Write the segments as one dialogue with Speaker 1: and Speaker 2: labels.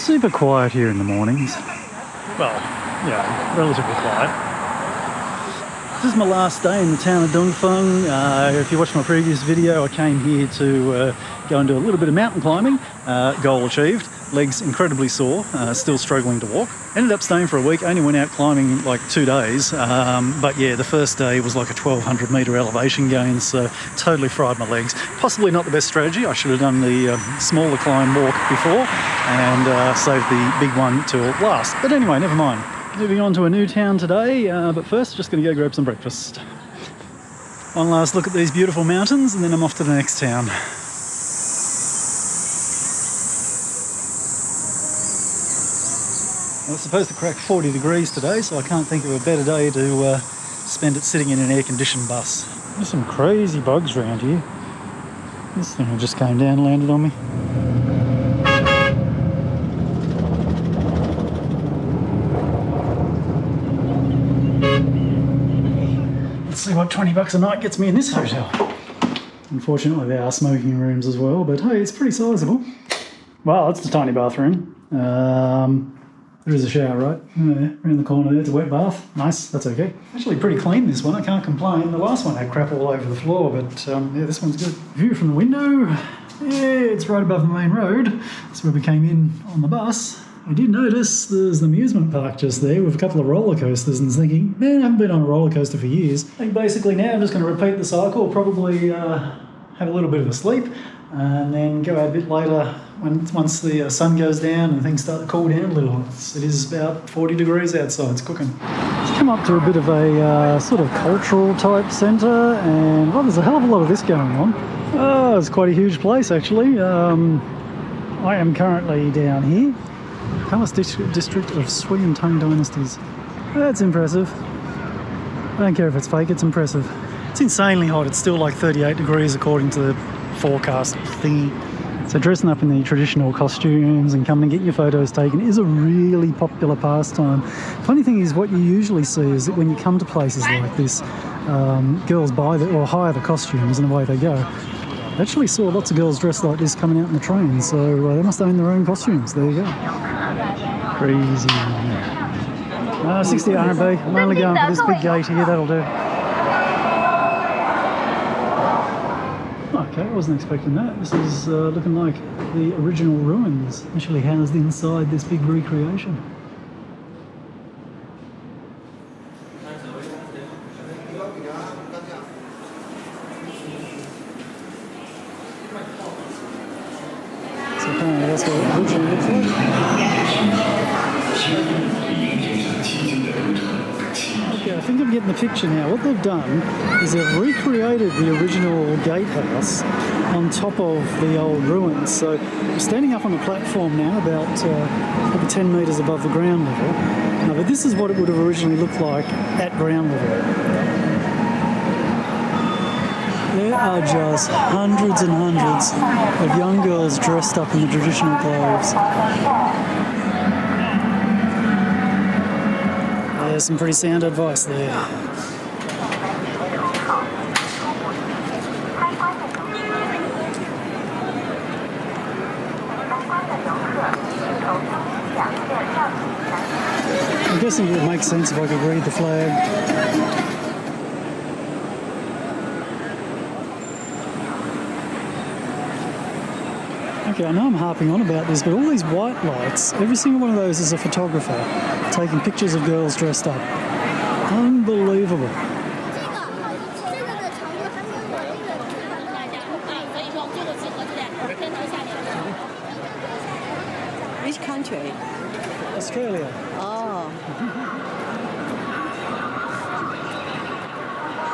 Speaker 1: super quiet here in the mornings. Well, yeah, relatively quiet. This is my last day in the town of Dengfeng. If you watched my previous video, I came here to go and do a little bit of mountain climbing. Goal achieved. Legs incredibly sore, still struggling to walk. Ended up staying for a week, only went out climbing like 2 days. But yeah, the first day was like a 1200 metre elevation gain, so totally fried my legs. Possibly not the best strategy. I should have done the smaller climb walk before and saved the big one till last. But anyway, never mind. Moving on to a new town today, but first just going to go grab some breakfast. One last look at these beautiful mountains and then I'm off to the next town. I was supposed to crack 40 degrees today, so I can't think of a better day to spend it sitting in an air-conditioned bus. There's some crazy bugs around here. This thing just came down and landed on me. Let's see what 20 bucks a night gets me in this hotel. Unfortunately, there are smoking rooms as well, but hey, it's pretty sizable. Well, it's a tiny bathroom. There is a shower right around the corner there. It's a wet bath. Nice, that's okay. Actually pretty clean, this one. I can't complain. The last one had crap all over the floor, but yeah, this one's good. View from the window. Yeah, it's right above the main road. That's where we came in on the bus. I did notice there's an amusement park just there with a couple of roller coasters and thinking, man, I haven't been on a roller coaster for years. I think basically now I'm just going to repeat the cycle, probably have a little bit of a sleep, and then go out a bit later once the sun goes down and things start to cool down a little. It is about 40 degrees outside, it's cooking. Let's come up to a bit of a sort of cultural type centre, and well, there's a hell of a lot of this going on. Oh, it's quite a huge place actually. I am currently down here. Palace District of Sui and Tang Dynasties. That's impressive. I don't care if it's fake, it's impressive. It's insanely hot. It's still like 38 degrees according to the forecast thingy. So dressing up in the traditional costumes and coming and getting your photos taken is a really popular pastime. Funny thing is, what you usually see is that when you come to places like this, girls buy or hire the costumes and away they go. I actually saw lots of girls dressed like this coming out in the train, so they must own their own costumes. There you go. Crazy. 60 RMB. I'm only going for this big gate here, that'll do. Okay, I wasn't expecting that. This is looking like the original ruins, actually housed inside this big recreation. So apparently that's what it originally looks like. Okay, I think I'm getting the picture now. What they've done is they've recreated the original gatehouse on top of the old ruins. So we're standing up on a platform now about probably 10 metres above the ground level. But this is what it would have originally looked like at ground level. There are just hundreds and hundreds of young girls dressed up in the traditional clothes. There's some pretty sound advice there. I'm guessing it would make sense if I could read the flag. Okay, I know I'm harping on about this, but all these white lights, every single one of those is a photographer taking pictures of girls dressed up. Unbelievable.
Speaker 2: Which country?
Speaker 1: Australia.
Speaker 2: Oh.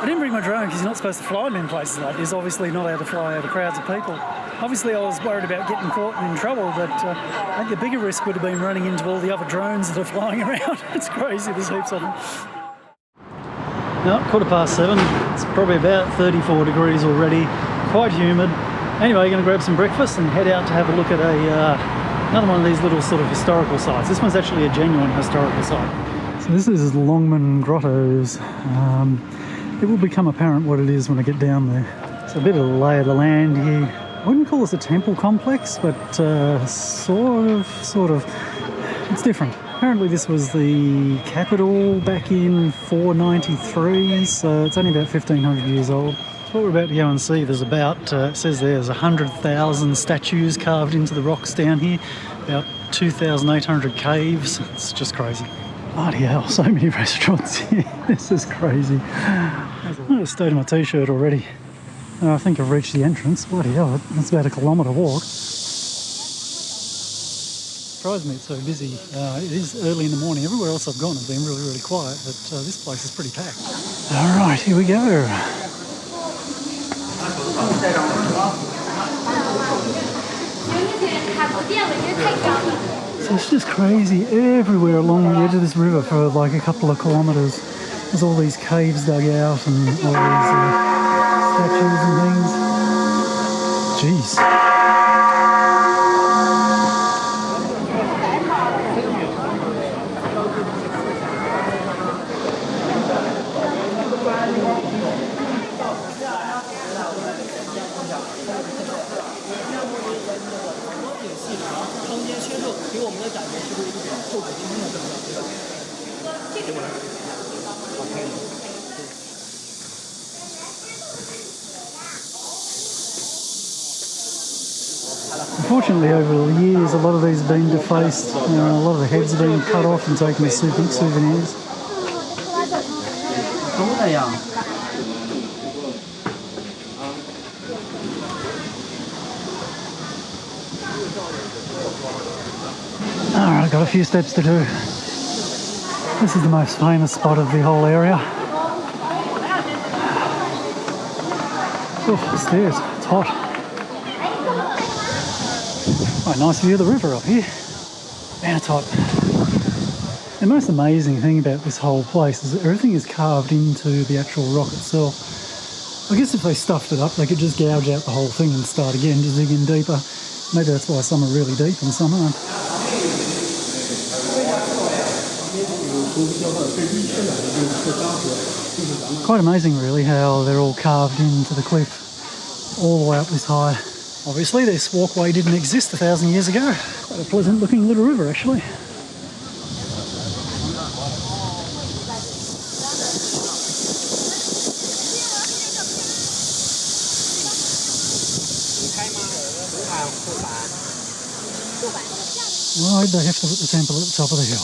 Speaker 1: I didn't bring my drone because you're not supposed to fly them in places like this. Obviously not able to fly over crowds of people. Obviously I was worried about getting caught and in trouble, but I think the bigger risk would have been running into all the other drones that are flying around. It's crazy, there's heaps of them. No, 7:15. It's probably about 34 degrees already, quite humid. Anyway, going to grab some breakfast and head out to have a look at another one of these little sort of historical sites. This one's actually a genuine historical site. So this is Longmen Grottoes. It will become apparent what it is when I get down there. It's a bit of the lay of the land here. I wouldn't call this a temple complex, but sort of, it's different. Apparently this was the capital back in 493, so it's only about 1500 years old. What we're about to go and see, there's about, it says there's 100,000 statues carved into the rocks down here, about 2,800 caves. It's just crazy. Bloody hell, so many restaurants here. This is crazy. I stayed in my t-shirt already. I think I've reached the entrance. Bloody hell, that's about a kilometre walk. Surprised me it's so busy. It is early in the morning. Everywhere else I've gone has been really, really quiet, but this place is pretty packed. All right, here we go. So it's just crazy everywhere along the edge of this river for like a couple of kilometres. There's all these caves dug out and all these statues and things. Jeez. Unfortunately, over the years, a lot of these have been defaced. A lot of the heads have been cut off and taken as souvenirs. Alright, I've got a few steps to do. This is the most famous spot of the whole area. Oh, stairs, it's hot. Quite a nice view of the river up here. Man, it's hot. The most amazing thing about this whole place is that everything is carved into the actual rock itself. I guess if they stuffed it up, they could just gouge out the whole thing and start again, just dig in deeper. Maybe that's why some are really deep and some aren't. Quite amazing really how they're all carved into the cliff all the way up this high. Obviously this walkway didn't exist 1,000 years ago. Quite a pleasant looking little river actually. Why'd they have to put the temple at the top of the hill?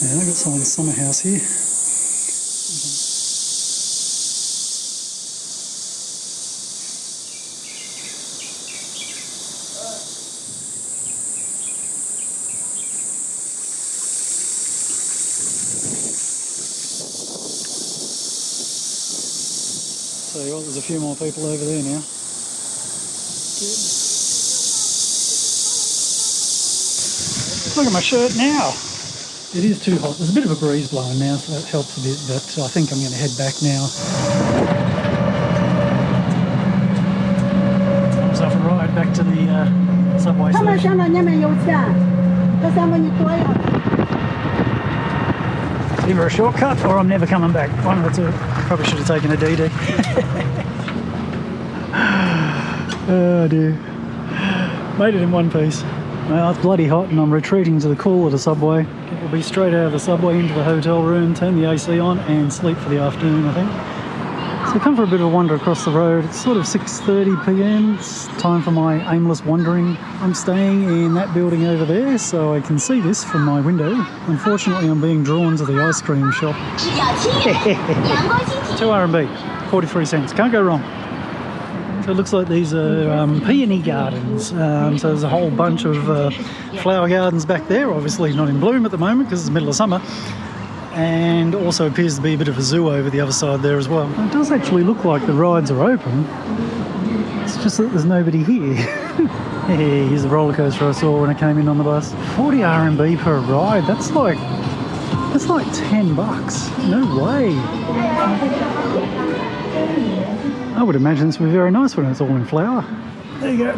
Speaker 1: Yeah, I've got someone's summer house here. Tell you what, there's a few more people over there now. Look at my shirt now. It is too hot. There's a bit of a breeze blowing now, so that helps a bit, but I think I'm going to head back now. It's off a ride back to the subway station. Either a shortcut or I'm never coming back. One of the two. Probably should have taken a DD. Oh dear. Made it in one piece. Well, it's bloody hot and I'm retreating to the cool of the subway. It will be straight out of the subway into the hotel room, turn the AC on and sleep for the afternoon, I think. So come for a bit of a wander across the road. It's sort of 6:30 PM. It's time for my aimless wandering. I'm staying in that building over there so I can see this from my window. Unfortunately, I'm being drawn to the ice cream shop. 2 RMB, 43 cents. Can't go wrong. So it looks like these are peony gardens. So there's a whole bunch of flower gardens back there, obviously not in bloom at the moment because it's the middle of summer. And also appears to be a bit of a zoo over the other side there as well. It does actually look like the rides are open. It's just that there's nobody here. Hey, here's the roller coaster I saw when I came in on the bus. 40 RMB per ride, that's like $10. No way. I would imagine this would be very nice when it's all in flower. There you go.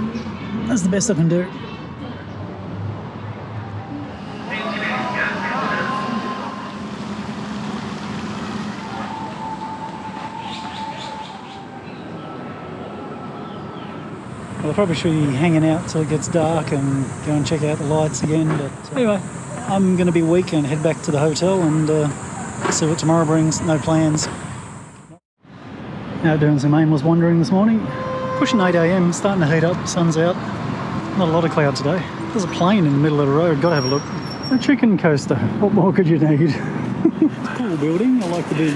Speaker 1: That's the best I can do. Well, I probably should be hanging out till it gets dark and go and check out the lights again. But anyway, I'm going to be weak and head back to the hotel and see what tomorrow brings. No plans. Out doing some aimless wandering this morning. Pushing 8 a.m, starting to heat up, sun's out. Not a lot of cloud today. There's a plane in the middle of the road, gotta have a look. A chicken coaster, what more could you need? It's a cool building, I like the big,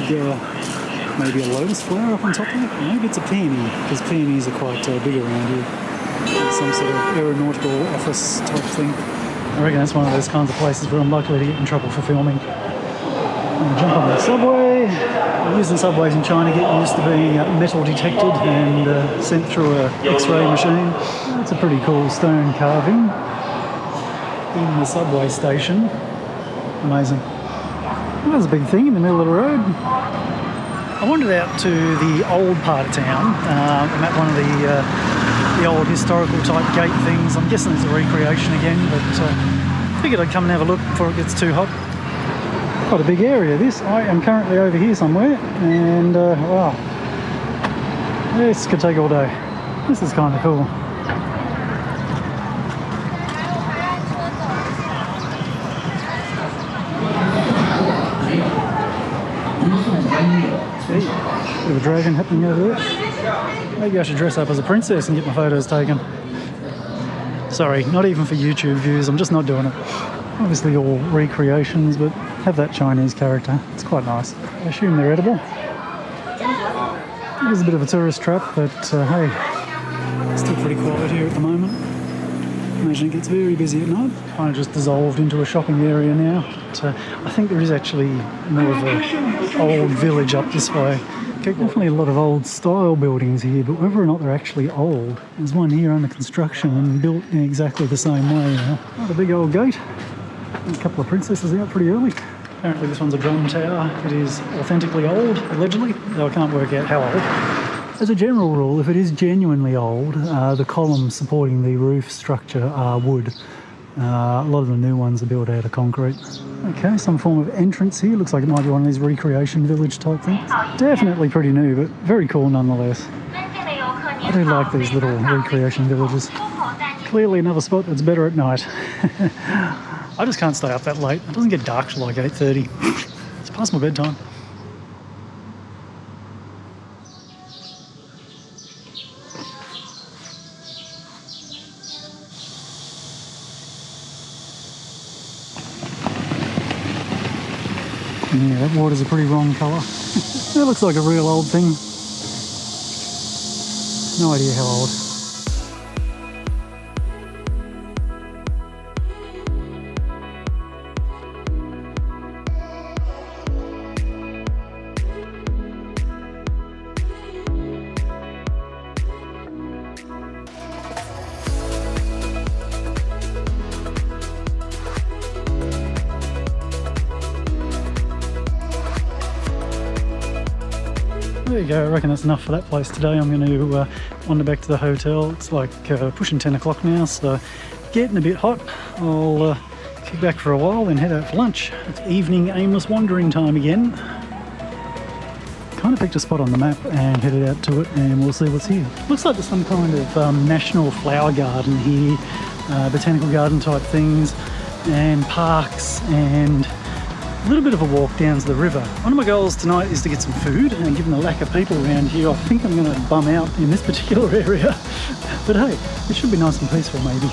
Speaker 1: maybe a lotus flower up on top of it. Maybe it's a peony, because peonies are quite big around here. Some sort of aeronautical office type thing. I reckon that's one of those kinds of places where I'm likely to get in trouble for filming. I'm gonna jump on the subway. Using subways in China, get used to being metal detected and sent through a X-ray machine. That's a pretty cool stone carving in the subway station. Amazing. Well, there's a big thing in the middle of the road. I wandered out to the old part of town. I'm at one of the old historical type gate things. I'm guessing it's a recreation again, but figured I'd come and have a look before it gets too hot. Quite a big area this. I am currently over here somewhere and wow, this could take all day. This is kind of cool. See, bit of a dragon happening over there. Maybe I should dress up as a princess and get my photos taken. Sorry, not even for YouTube views, I'm just not doing it. Obviously all recreations, but have that Chinese character. It's quite nice. I assume they're edible. It is a bit of a tourist trap, but hey, it's still pretty quiet here at the moment. Imagine it gets very busy at night. Kind of just dissolved into a shopping area now. But, I think there is actually more of an old village up this way. Definitely a lot of old style buildings here, but whether or not they're actually old. There's one here under construction and built in exactly the same way. What a big old gate. A couple of princesses out pretty early. Apparently this one's a drum tower. It is authentically old, allegedly, though I can't work out how old. As a general rule, if it is genuinely old, the columns supporting the roof structure are wood. A lot of the new ones are built out of concrete. Okay, some form of entrance here. Looks like it might be one of these recreation village type things. Definitely pretty new, but very cool nonetheless. I do like these little recreation villages. Clearly another spot that's better at night. I just can't stay up that late. It doesn't get dark till like 8:30. It's past my bedtime. Yeah, that water's a pretty wrong colour. That looks like a real old thing. No idea how old. There you go, I reckon that's enough for that place today. I'm going to wander back to the hotel. It's like pushing 10 o'clock now, so getting a bit hot. I'll kick back for a while, then head out for lunch. It's evening aimless wandering time again. Kind of picked a spot on the map and headed out to it, and we'll see what's here. Looks like there's some kind of national flower garden here, botanical garden type things, and parks, and a little bit of a walk down to the river. One of my goals tonight is to get some food, and given the lack of people around here, I think I'm going to bum out in this particular area. But hey, it should be nice and peaceful maybe.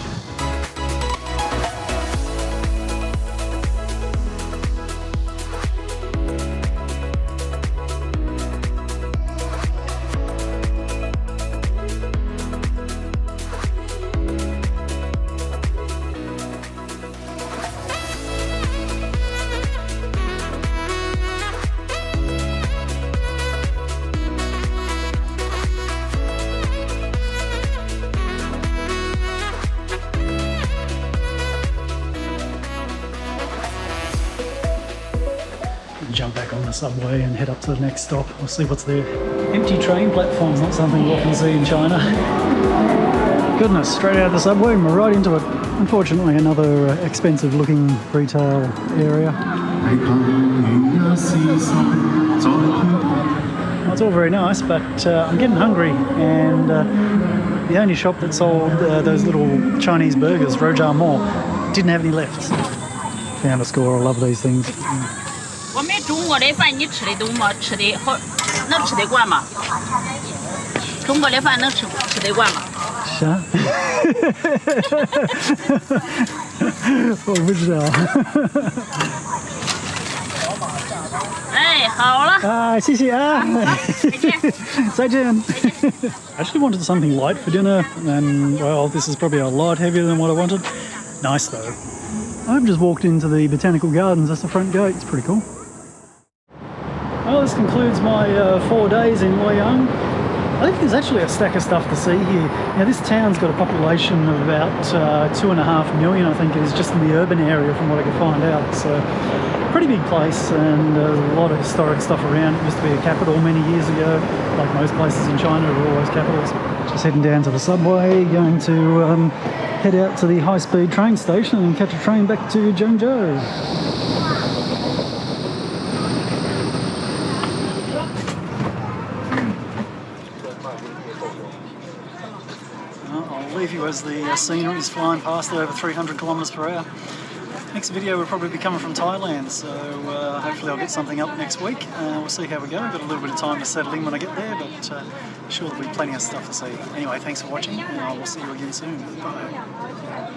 Speaker 1: Jump back on the subway and head up to the next stop. We'll see what's there. Empty train platforms, not something you often see in China. Goodness, straight out of the subway and we're right into it. Unfortunately, another expensive looking retail area. Well, it's all very nice, but I'm getting hungry, and The only shop that sold those little Chinese burgers, Rojar Mall, didn't have any left. Found a score. I love these things.
Speaker 3: 我们中国的饭你吃的都没吃的好，能吃得惯吗？中国的饭能吃得惯吗？
Speaker 1: 是啊。我不知道。
Speaker 3: 哎，好了。
Speaker 1: 啊，谢谢啊。再见。I actually wanted something light for dinner, and well, this is probably a lot heavier than what I wanted. Nice though. I've just walked into the botanical gardens. That's the front gate. It's pretty cool. Well, this concludes my 4 days in Luoyang. I think there's actually a stack of stuff to see here. Now, this town's got a population of about 2.5 million, I think it is, just in the urban area from what I could find out. So, pretty big place, and there's a lot of historic stuff around. It used to be a capital many years ago, like most places in China are always capitals. Just heading down to the subway, going to head out to the high-speed train station and catch a train back to Zhengzhou. I'll leave you as the scenery is flying past at over 300 kilometres per hour. Next video will probably be coming from Thailand, so hopefully I'll get something up next week. We'll see how we go. I've got a little bit of time to settle in when I get there, but sure there'll be plenty of stuff to see. Anyway, thanks for watching, and I will see you again soon. Bye.